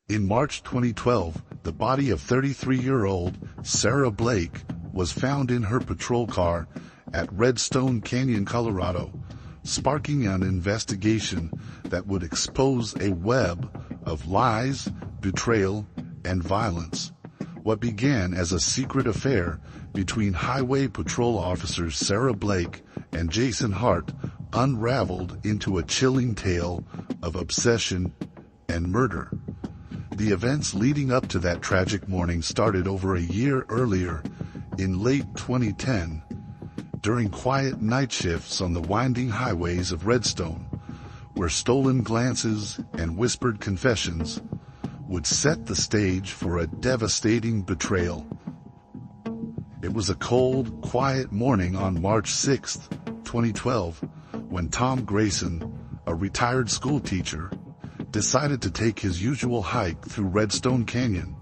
In March 2012, the body of 33-year-old Sarah Blake was found in her patrol car at Redstone Canyon, Colorado, sparking an investigation that would expose a web of lies, betrayal, and violence. What began as a secret affair between Highway Patrol officers Sarah Blake and Jason Hart unraveled into a chilling tale of obsession and murder. The events leading up to that tragic morning started over a year earlier, in late 2010, during quiet night shifts on the winding highways of Redstone, where stolen glances and whispered confessions would set the stage for a devastating betrayal. It was a cold, quiet morning on March 6, 2012, when Tom Grayson, a retired school teacher, decided to take his usual hike through Redstone Canyon.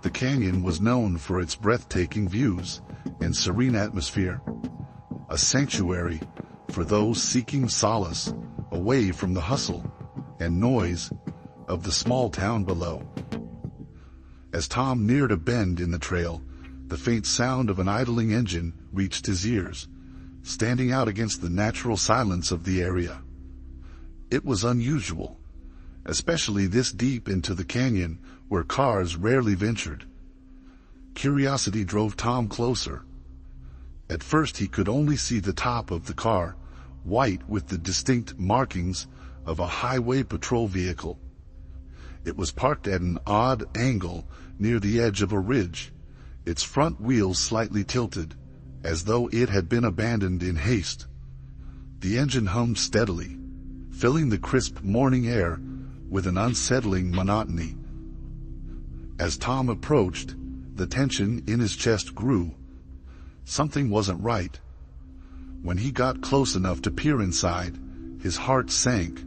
The canyon was known for its breathtaking views and serene atmosphere, a sanctuary for those seeking solace away from the hustle and noise of the small town below. As Tom neared a bend in the trail, the faint sound of an idling engine reached his ears, standing out against the natural silence of the area. It was unusual, especially this deep into the canyon where cars rarely ventured. Curiosity drove Tom closer. At first he could only see the top of the car, white with the distinct markings of a highway patrol vehicle. It was parked at an odd angle near the edge of a ridge, its front wheels slightly tilted, as though it had been abandoned in haste. The engine hummed steadily, filling the crisp morning air with an unsettling monotony. As Tom approached, the tension in his chest grew. Something wasn't right. When he got close enough to peer inside, his heart sank.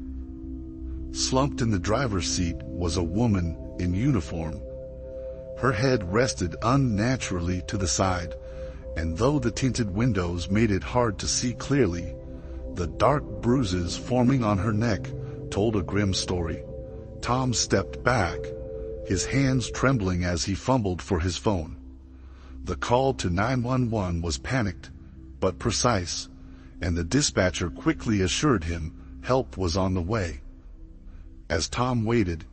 Slumped in the driver's seat was a woman in uniform. Her head rested unnaturally to the side, and though the tinted windows made it hard to see clearly, the dark bruises forming on her neck told a grim story. Tom stepped back, his hands trembling as he fumbled for his phone. The call to 911 was panicked, but precise, and the dispatcher quickly assured him help was on the way. As Tom waited,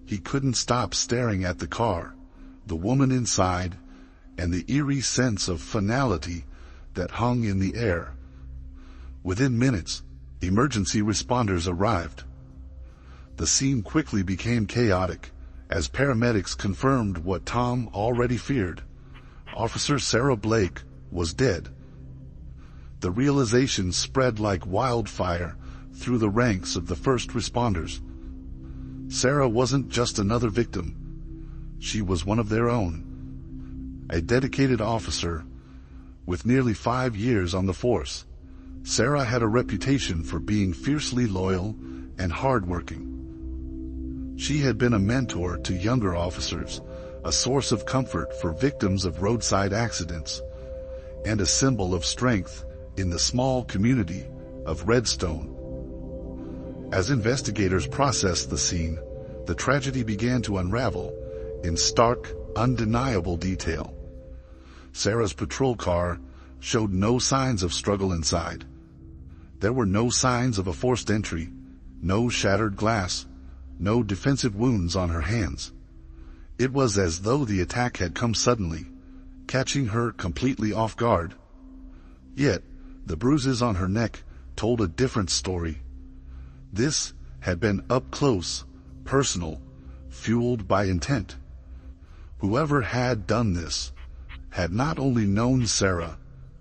he couldn't stop staring at the car, the woman inside, and the eerie sense of finality that hung in the air. Within minutes, emergency responders arrived. The scene quickly became chaotic as paramedics confirmed what Tom already feared. Officer Sarah Blake was dead. The realization spread like wildfire through the ranks of the first responders. Sarah wasn't just another victim. She was one of their own. A dedicated officer with nearly 5 years on the force, Sarah had a reputation for being fiercely loyal and hardworking. She had been a mentor to younger officers, a source of comfort for victims of roadside accidents, and a symbol of strength in the small community of Redstone. As investigators processed the scene, the tragedy began to unravel in stark, undeniable detail. Sarah's patrol car showed no signs of struggle inside. There were no signs of a forced entry, no shattered glass, no defensive wounds on her hands. It was as though the attack had come suddenly, catching her completely off guard. Yet, the bruises on her neck told a different story. This had been up close, personal, fueled by intent. Whoever had done this had not only known Sarah,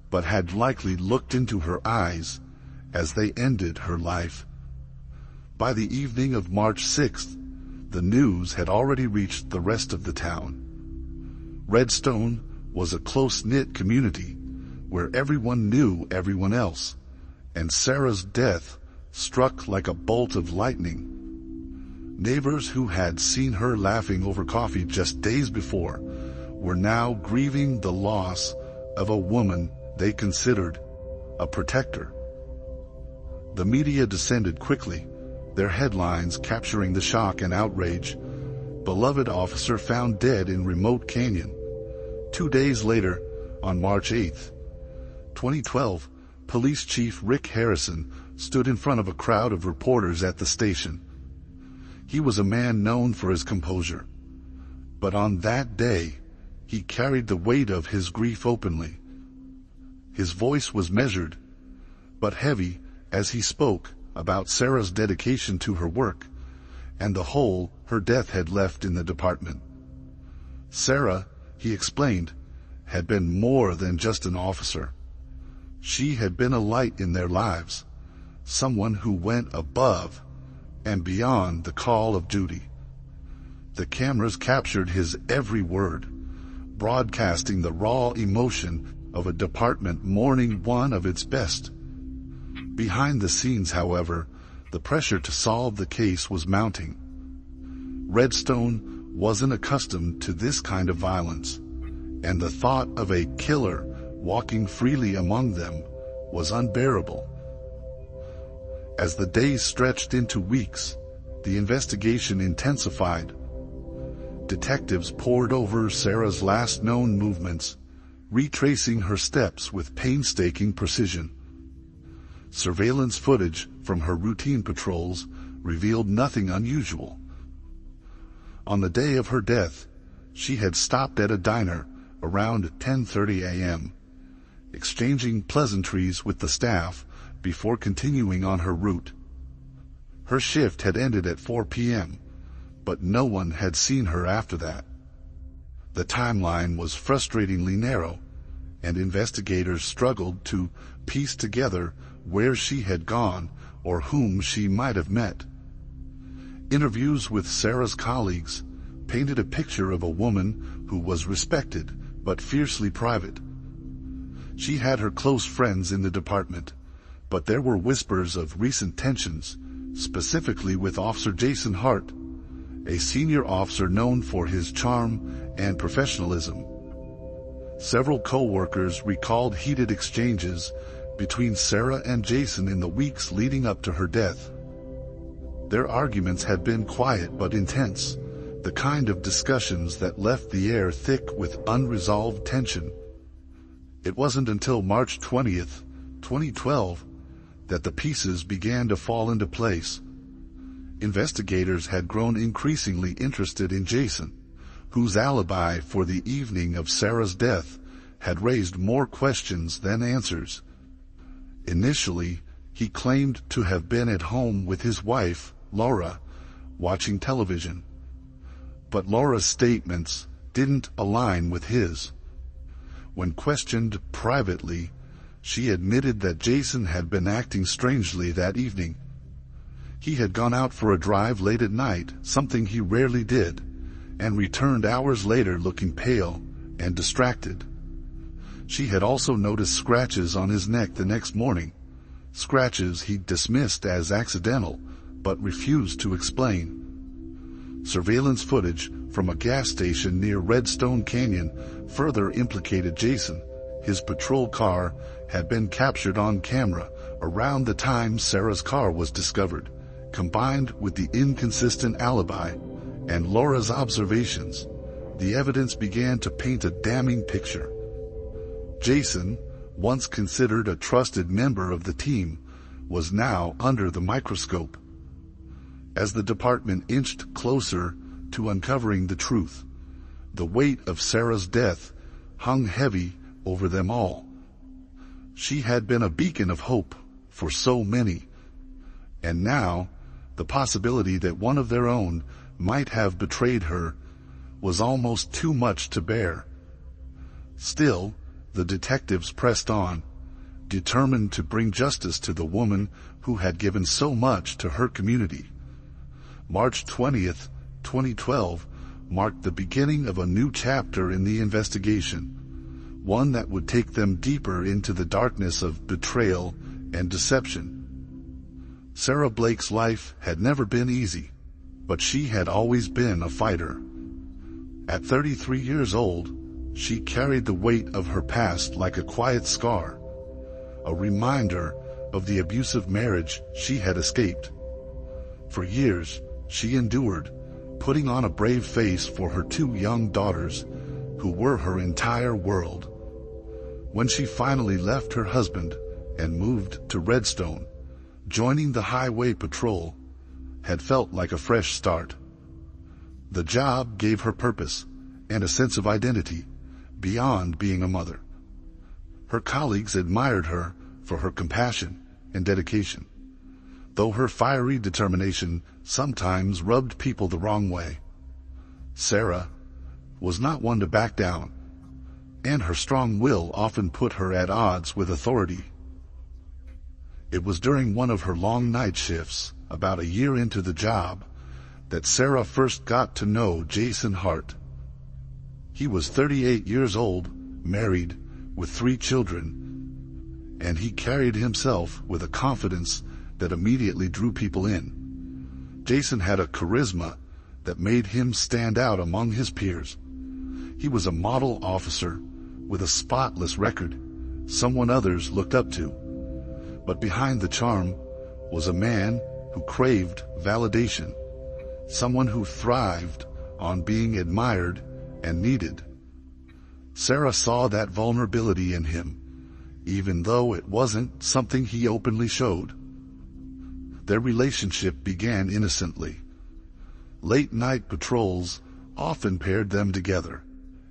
but had likely looked into her eyes as they ended her life. By the evening of March 6th, the news had already reached the rest of the town. Redstone was a close-knit community where everyone knew everyone else, and Sarah's death struck like a bolt of lightning. Neighbors who had seen her laughing over coffee just days before were now grieving the loss of a woman they considered a protector. The media descended quickly, their headlines capturing the shock and outrage, beloved officer found dead in remote canyon. 2 days later, on March 8, 2012, Police Chief Rick Harrison stood in front of a crowd of reporters at the station. He was a man known for his composure. But on that day, he carried the weight of his grief openly. His voice was measured, but heavy, as he spoke about Sarah's dedication to her work and the hole her death had left in the department. Sarah, he explained, had been more than just an officer. She had been a light in their lives, someone who went above and beyond the call of duty. The cameras captured his every word, broadcasting the raw emotion of a department mourning one of its best. Behind the scenes, however, the pressure to solve the case was mounting. Redstone wasn't accustomed to this kind of violence, and the thought of a killer walking freely among them was unbearable. As the days stretched into weeks, the investigation intensified. Detectives pored over Sarah's last known movements, retracing her steps with painstaking precision. Surveillance footage from her routine patrols revealed nothing unusual. On the day of her death, she had stopped at a diner around 10:30 a.m., exchanging pleasantries with the staff before continuing on her route. Her shift had ended at 4 p.m., but no one had seen her after that. The timeline was frustratingly narrow, and investigators struggled to piece together where she had gone or whom she might have met. Interviews with Sarah's colleagues painted a picture of a woman who was respected but fiercely private. She had her close friends in the department, but there were whispers of recent tensions, specifically with Officer Jason Hart, a senior officer known for his charm and professionalism. Several co-workers recalled heated exchanges between Sarah and Jason in the weeks leading up to her death. Their arguments had been quiet but intense, the kind of discussions that left the air thick with unresolved tension. It wasn't until March 20th, 2012, that the pieces began to fall into place. Investigators had grown increasingly interested in Jason, whose alibi for the evening of Sarah's death had raised more questions than answers. Initially, he claimed to have been at home with his wife, Laura, watching television. But Laura's statements didn't align with his. When questioned privately, she admitted that Jason had been acting strangely that evening. He had gone out for a drive late at night, something he rarely did, and returned hours later looking pale and distracted. She had also noticed scratches on his neck the next morning, scratches he dismissed as accidental, but refused to explain. Surveillance footage from a gas station near Redstone Canyon further implicated Jason. His patrol car had been captured on camera around the time Sarah's car was discovered. Combined with the inconsistent alibi and Laura's observations, the evidence began to paint a damning picture. Jason, once considered a trusted member of the team, was now under the microscope. As the department inched closer to uncovering the truth, the weight of Sarah's death hung heavy over them all. She had been a beacon of hope for so many, and now the possibility that one of their own might have betrayed her was almost too much to bear. Still, the detectives pressed on, determined to bring justice to the woman who had given so much to her community. March 20th, 2012, marked the beginning of a new chapter in the investigation, one that would take them deeper into the darkness of betrayal and deception. Sarah Blake's life had never been easy, but she had always been a fighter. At 33 years old, she carried the weight of her past like a quiet scar, a reminder of the abusive marriage she had escaped. For years, she endured, putting on a brave face for her two young daughters, who were her entire world. When she finally left her husband and moved to Redstone, joining the highway patrol had felt like a fresh start. The job gave her purpose and a sense of identity beyond being a mother. Her colleagues admired her for her compassion and dedication, though her fiery determination sometimes rubbed people the wrong way. Sarah was not one to back down, and her strong will often put her at odds with authority. It was during one of her long night shifts, about a year into the job, that Sarah first got to know Jason Hart. He was 38 years old, married, with 3 children, and he carried himself with a confidence that immediately drew people in. Jason had a charisma that made him stand out among his peers. He was a model officer with a spotless record, someone others looked up to. But behind the charm was a man who craved validation, someone who thrived on being admired and needed. Sarah saw that vulnerability in him, even though it wasn't something he openly showed. Their relationship began innocently. Late-night patrols often paired them together,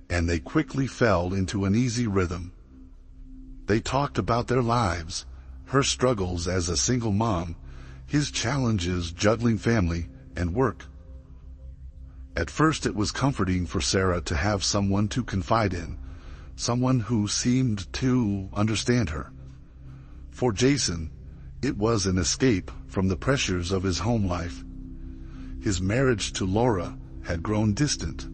and they quickly fell into an easy rhythm. They talked about their lives, her struggles as a single mom, his challenges juggling family and work. At first it was comforting for Sarah to have someone to confide in, someone who seemed to understand her. For Jason, it was an escape from the pressures of his home life. His marriage to Laura had grown distant,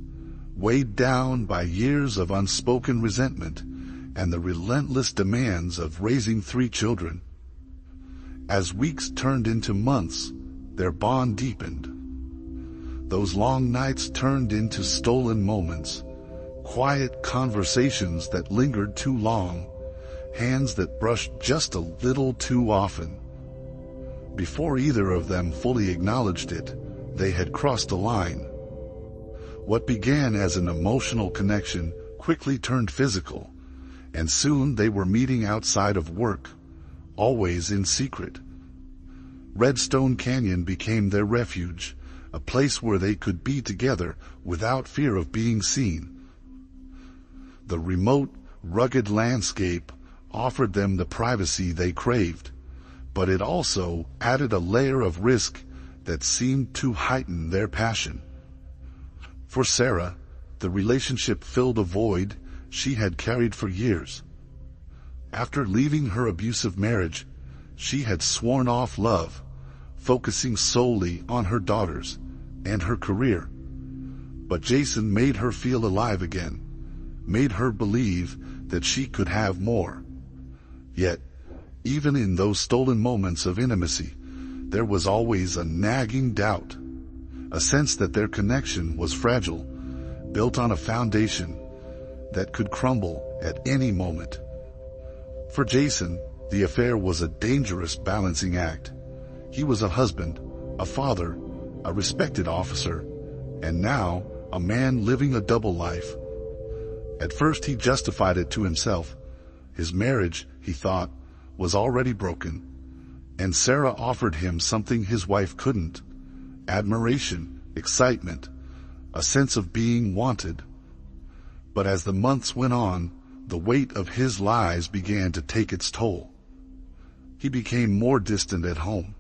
weighed down by years of unspoken resentment and the relentless demands of raising 3 children. As weeks turned into months, their bond deepened. Those long nights turned into stolen moments, quiet conversations that lingered too long, hands that brushed just a little too often. Before either of them fully acknowledged it, they had crossed a line. What began as an emotional connection quickly turned physical, and soon they were meeting outside of work, always in secret. Redstone Canyon became their refuge, a place where they could be together without fear of being seen. The remote, rugged landscape offered them the privacy they craved, but it also added a layer of risk that seemed to heighten their passion. For Sarah, the relationship filled a void she had carried for years. After leaving her abusive marriage, she had sworn off love, focusing solely on her daughters and her career. But Jason made her feel alive again, made her believe that she could have more. Yet, even in those stolen moments of intimacy, there was always a nagging doubt, a sense that their connection was fragile, built on a foundation that could crumble at any moment. For Jason, the affair was a dangerous balancing act. He was a husband, a father, a respected officer, and now a man living a double life. At first he justified it to himself. His marriage, he thought, was already broken, and Sarah offered him something his wife couldn't: admiration, excitement, a sense of being wanted. But as the months went on, the weight of his lies began to take its toll. He became more distant at home,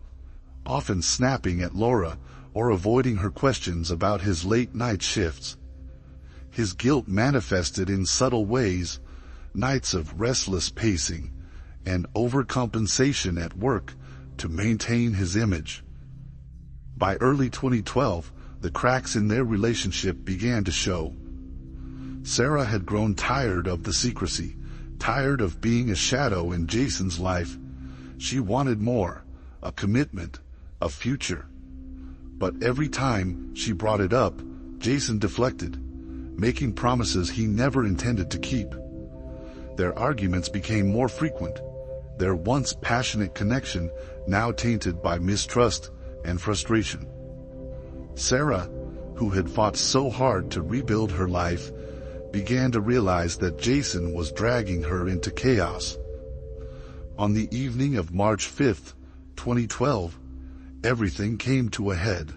often snapping at Laura or avoiding her questions about his late-night shifts. His guilt manifested in subtle ways: nights of restless pacing and overcompensation at work to maintain his image. By early 2012, the cracks in their relationship began to show. Sarah had grown tired of the secrecy, tired of being a shadow in Jason's life. She wanted more, a commitment, a future. But every time she brought it up, Jason deflected, making promises he never intended to keep. Their arguments became more frequent, their once passionate connection now tainted by mistrust and frustration. Sarah, who had fought so hard to rebuild her life, began to realize that Jason was dragging her into chaos. On the evening of March 5, 2012, everything came to a head.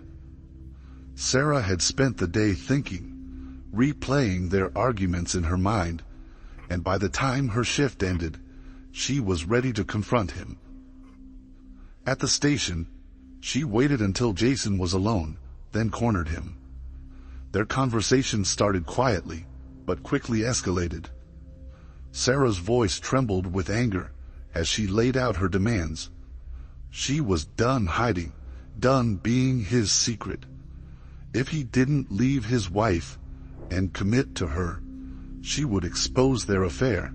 Sarah had spent the day thinking, replaying their arguments in her mind, and by the time her shift ended, she was ready to confront him. At the station, she waited until Jason was alone, then cornered him. Their conversation started quietly, but quickly escalated. Sarah's voice trembled with anger as she laid out her demands. She was done hiding, done being his secret. If he didn't leave his wife and commit to her, she would expose their affair.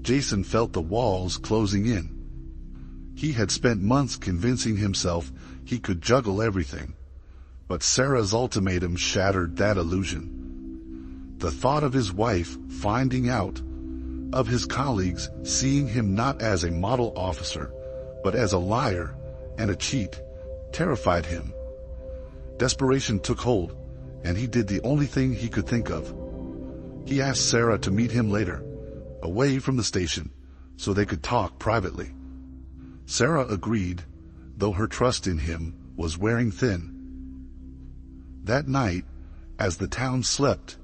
Jason felt the walls closing in. He had spent months convincing himself he could juggle everything, but Sarah's ultimatum shattered that illusion. The thought of his wife finding out, of his colleagues seeing him not as a model officer, but as a liar and a cheat, terrified him. Desperation took hold, and he did the only thing he could think of. He asked Sarah to meet him later, away from the station, so they could talk privately. Sarah agreed, though her trust in him was wearing thin. That night, as the town slept,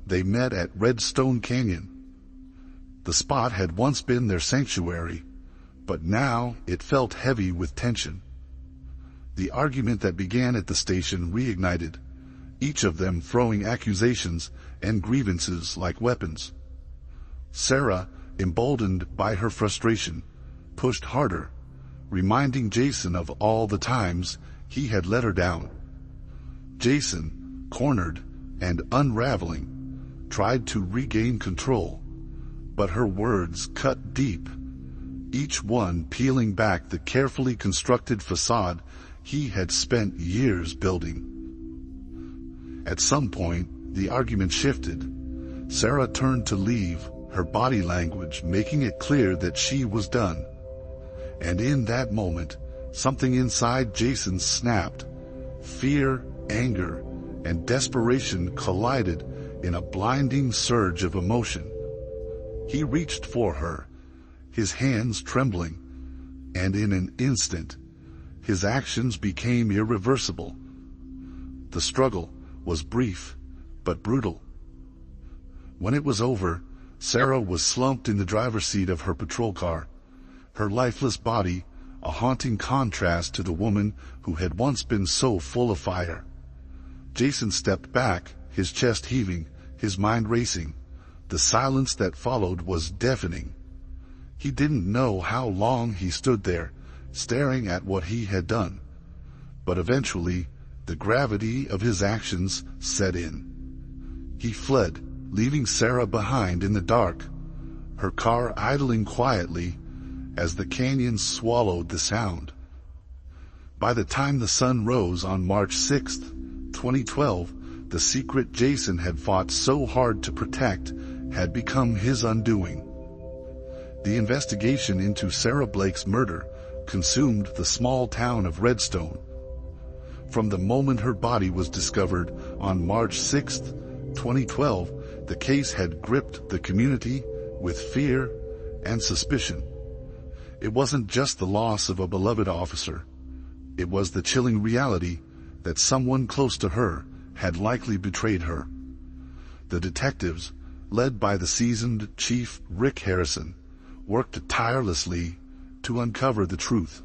they met at Redstone Canyon. The spot had once been their sanctuary, but now it felt heavy with tension. The argument that began at the station reignited, each of them throwing accusations and grievances like weapons. Sarah, emboldened by her frustration, pushed harder, reminding Jason of all the times he had let her down. Jason, cornered and unraveling, tried to regain control, but her words cut deep, each one peeling back the carefully constructed facade he had spent years building. At some point, the argument shifted. Sarah turned to leave, her body language making it clear that she was done. And in that moment, something inside Jason snapped. Fear, anger, and desperation collided in a blinding surge of emotion. He reached for her, his hands trembling, and in an instant, his actions became irreversible. The struggle was brief, but brutal. When it was over, Sarah was slumped in the driver's seat of her patrol car, her lifeless body a haunting contrast to the woman who had once been so full of fire. Jason stepped back, his chest heaving, his mind racing. The silence that followed was deafening. He didn't know how long he stood there, staring at what he had done. But eventually, the gravity of his actions set in. He fled, leaving Sarah behind in the dark, her car idling quietly as the canyon swallowed the sound. By the time the sun rose on March 6, 2012, the secret Jason had fought so hard to protect had become his undoing. The investigation into Sarah Blake's murder consumed the small town of Redstone. From the moment her body was discovered on March 6, 2012, the case had gripped the community with fear and suspicion. It wasn't just the loss of a beloved officer. It was the chilling reality that someone close to her had likely betrayed her. The detectives, led by the seasoned Chief Rick Harrison, worked tirelessly to uncover the truth.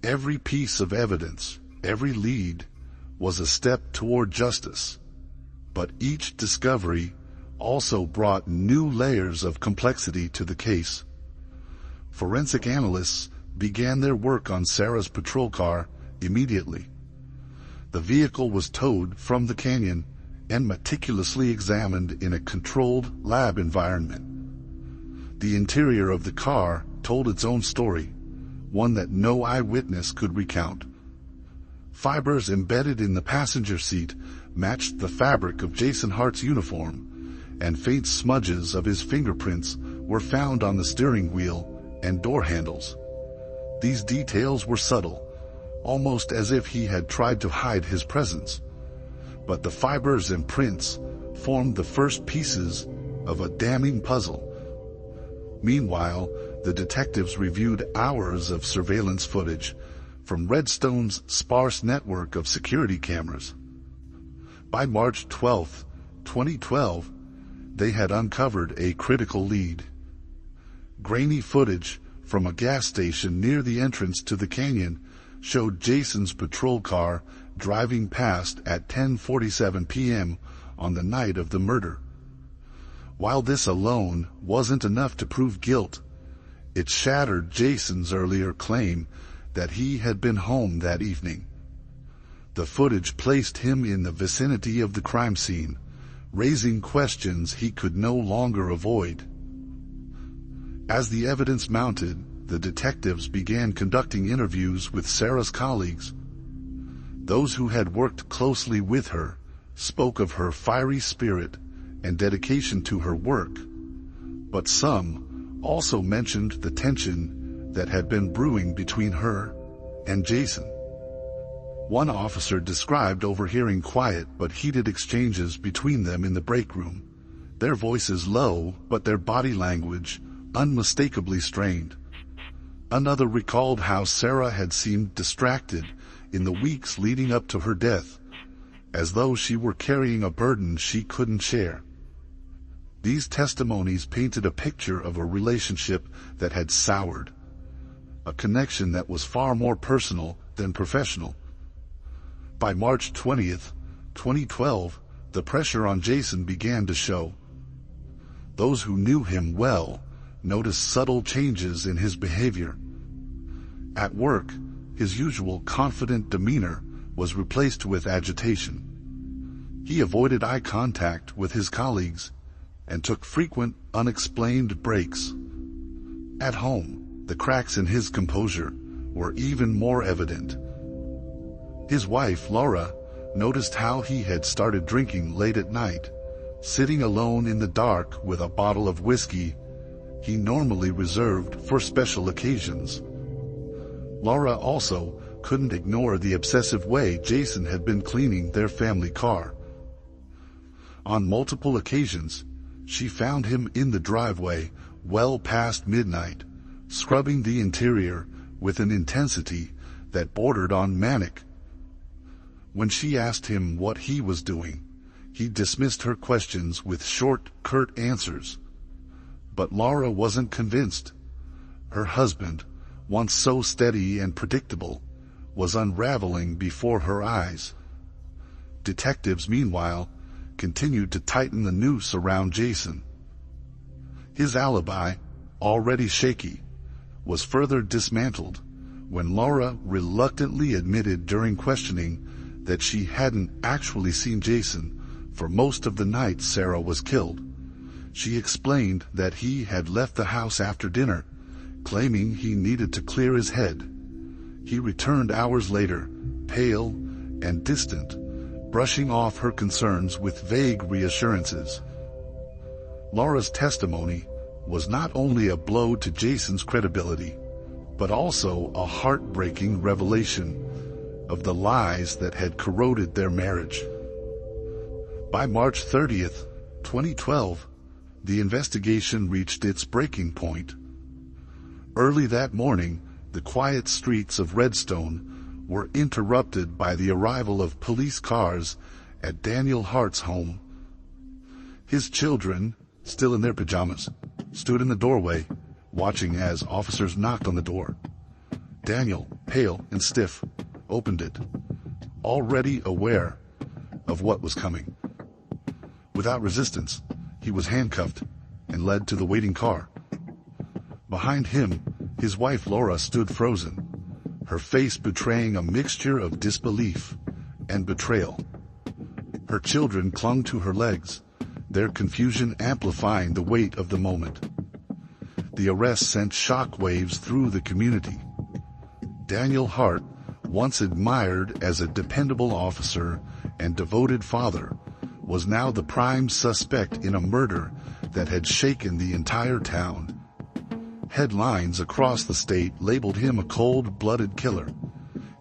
Every piece of evidence, every lead, was a step toward justice. But each discovery also brought new layers of complexity to the case. Forensic analysts began their work on Sarah's patrol car immediately. The vehicle was towed from the canyon and meticulously examined in a controlled lab environment. The interior of the car told its own story, one that no eyewitness could recount. Fibers embedded in the passenger seat matched the fabric of Jason Hart's uniform, and faint smudges of his fingerprints were found on the steering wheel and door handles. These details were subtle, almost as if he had tried to hide his presence, but the fibers and prints formed the first pieces of a damning puzzle. Meanwhile, the detectives reviewed hours of surveillance footage from Redstone's sparse network of security cameras. By March 12, 2012, they had uncovered a critical lead. Grainy footage from a gas station near the entrance to the canyon showed Jason's patrol car driving past at 10:47 p.m. on the night of the murder. While this alone wasn't enough to prove guilt, it shattered Jason's earlier claim that he had been home that evening. The footage placed him in the vicinity of the crime scene, raising questions he could no longer avoid. As the evidence mounted, the detectives began conducting interviews with Sarah's colleagues. Those who had worked closely with her spoke of her fiery spirit and dedication to her work, but some also mentioned the tension that had been brewing between her and Jason. One officer described overhearing quiet but heated exchanges between them in the break room, their voices low but their body language unmistakably strained. Another recalled how Sarah had seemed distracted in the weeks leading up to her death, as though she were carrying a burden she couldn't share. These testimonies painted a picture of a relationship that had soured, a connection that was far more personal than professional. By March 20th, 2012, the pressure on Jason began to show. Those who knew him well noticed subtle changes in his behavior. At work, his usual confident demeanor was replaced with agitation. He avoided eye contact with his colleagues and took frequent, unexplained breaks. At home, the cracks in his composure were even more evident. His wife, Laura, noticed how he had started drinking late at night, sitting alone in the dark with a bottle of whiskey he normally reserved for special occasions. Laura also couldn't ignore the obsessive way Jason had been cleaning their family car. On multiple occasions, she found him in the driveway well past midnight, scrubbing the interior with an intensity that bordered on manic. When she asked him what he was doing, he dismissed her questions with short, curt answers. But Laura wasn't convinced. Her husband, once so steady and predictable, was unraveling before her eyes. Detectives, meanwhile, continued to tighten the noose around Jason. His alibi, already shaky, was further dismantled when Laura reluctantly admitted during questioning that she hadn't actually seen Jason for most of the night Sarah was killed. She explained that he had left the house after dinner, claiming he needed to clear his head. He returned hours later, pale and distant, brushing off her concerns with vague reassurances. Laura's testimony was not only a blow to Jason's credibility, but also a heartbreaking revelation of the lies that had corroded their marriage. By March 30th, 2012, the investigation reached its breaking point. Early that morning, the quiet streets of Redstone were interrupted by the arrival of police cars at Daniel Hart's home. His children, still in their pajamas, stood in the doorway, watching as officers knocked on the door. Daniel, pale and stiff, opened it, already aware of what was coming. Without resistance, he was handcuffed and led to the waiting car. Behind him, his wife Laura stood frozen, her face betraying a mixture of disbelief and betrayal. Her children clung to her legs, their confusion amplifying the weight of the moment. The arrest sent shock waves through the community. Daniel Hart, once admired as a dependable officer and devoted father, was now the prime suspect in a murder that had shaken the entire town. Headlines across the state labeled him a cold-blooded killer,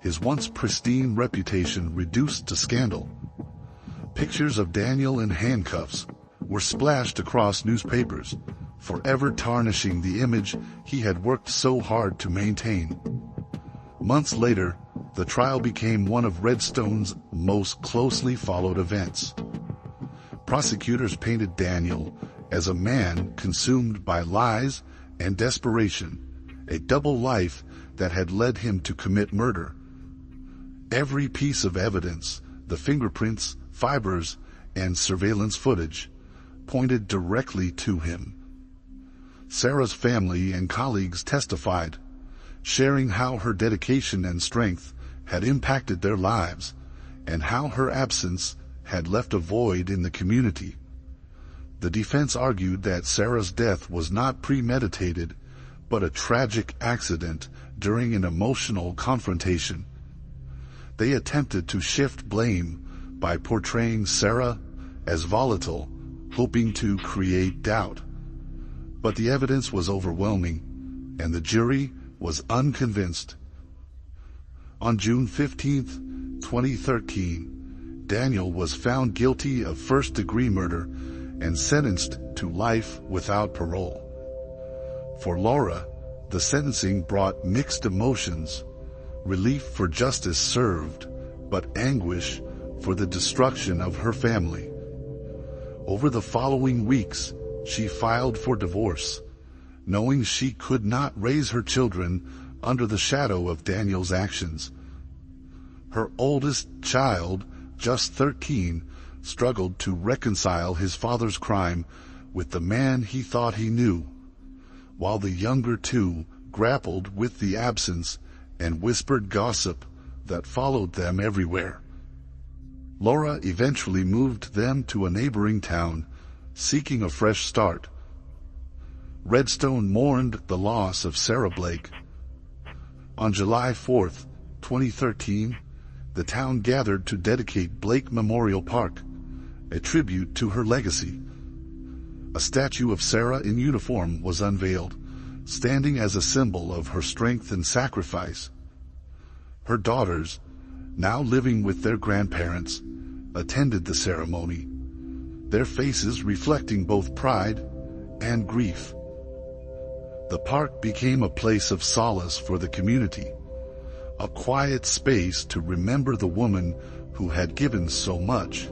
his once pristine reputation reduced to scandal. Pictures of Daniel in handcuffs were splashed across newspapers, forever tarnishing the image he had worked so hard to maintain. Months later, the trial became one of Redstone's most closely followed events. Prosecutors painted Daniel as a man consumed by lies and desperation, a double life that had led him to commit murder. Every piece of evidence, the fingerprints, fibers, and surveillance footage, pointed directly to him. Sarah's family and colleagues testified, sharing how her dedication and strength had impacted their lives, and how her absence had left a void in the community. The defense argued that Sarah's death was not premeditated, but a tragic accident during an emotional confrontation. They attempted to shift blame by portraying Sarah as volatile, hoping to create doubt. But the evidence was overwhelming, and the jury was unconvinced. On June 15, 2013, Daniel was found guilty of first-degree murder and sentenced to life without parole. For Laura, the sentencing brought mixed emotions, relief for justice served, but anguish for the destruction of her family. Over the following weeks, she filed for divorce, knowing she could not raise her children under the shadow of Daniel's actions. Her oldest child, just 13, struggled to reconcile his father's crime with the man he thought he knew, while the younger two grappled with the absence and whispered gossip that followed them everywhere. Laura eventually moved them to a neighboring town, seeking a fresh start. Redstone mourned the loss of Sarah Blake. On July 4, 2013, the town gathered to dedicate Blake Memorial Park, a tribute to her legacy. A statue of Sarah in uniform was unveiled, standing as a symbol of her strength and sacrifice. Her daughters, now living with their grandparents, attended the ceremony, their faces reflecting both pride and grief. The park became a place of solace for the community, a quiet space to remember the woman who had given so much.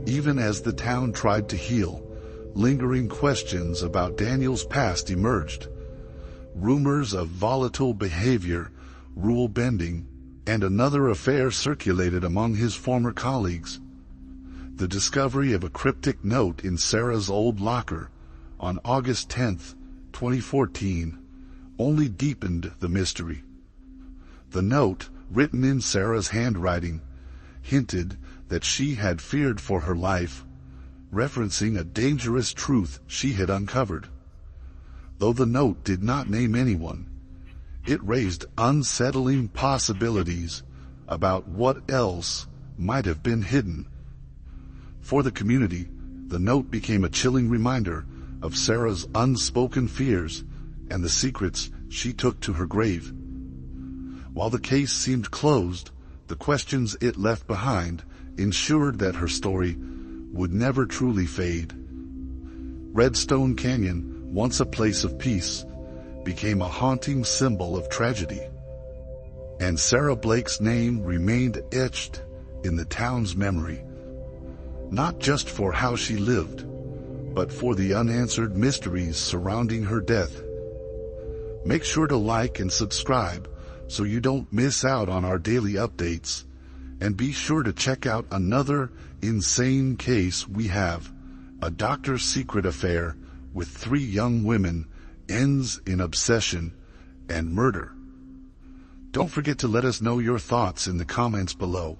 Even as the town tried to heal, lingering questions about Daniel's past emerged. Rumors of volatile behavior, rule bending, and another affair circulated among his former colleagues. The discovery of a cryptic note in Sarah's old locker on August 10, 2014, only deepened the mystery. The note, written in Sarah's handwriting, hinted that she had feared for her life, referencing a dangerous truth she had uncovered. Though the note did not name anyone, it raised unsettling possibilities about what else might have been hidden. For the community, the note became a chilling reminder of Sarah's unspoken fears and the secrets she took to her grave. While the case seemed closed, the questions it left behind ensured that her story would never truly fade. Redstone Canyon, once a place of peace, became a haunting symbol of tragedy. And Sarah Blake's name remained etched in the town's memory, not just for how she lived, but for the unanswered mysteries surrounding her death. Make sure to like and subscribe so you don't miss out on our daily updates, and be sure to check out another insane case we have. A doctor's secret affair with 3 young women ends in obsession and murder. Don't forget to let us know your thoughts in the comments below.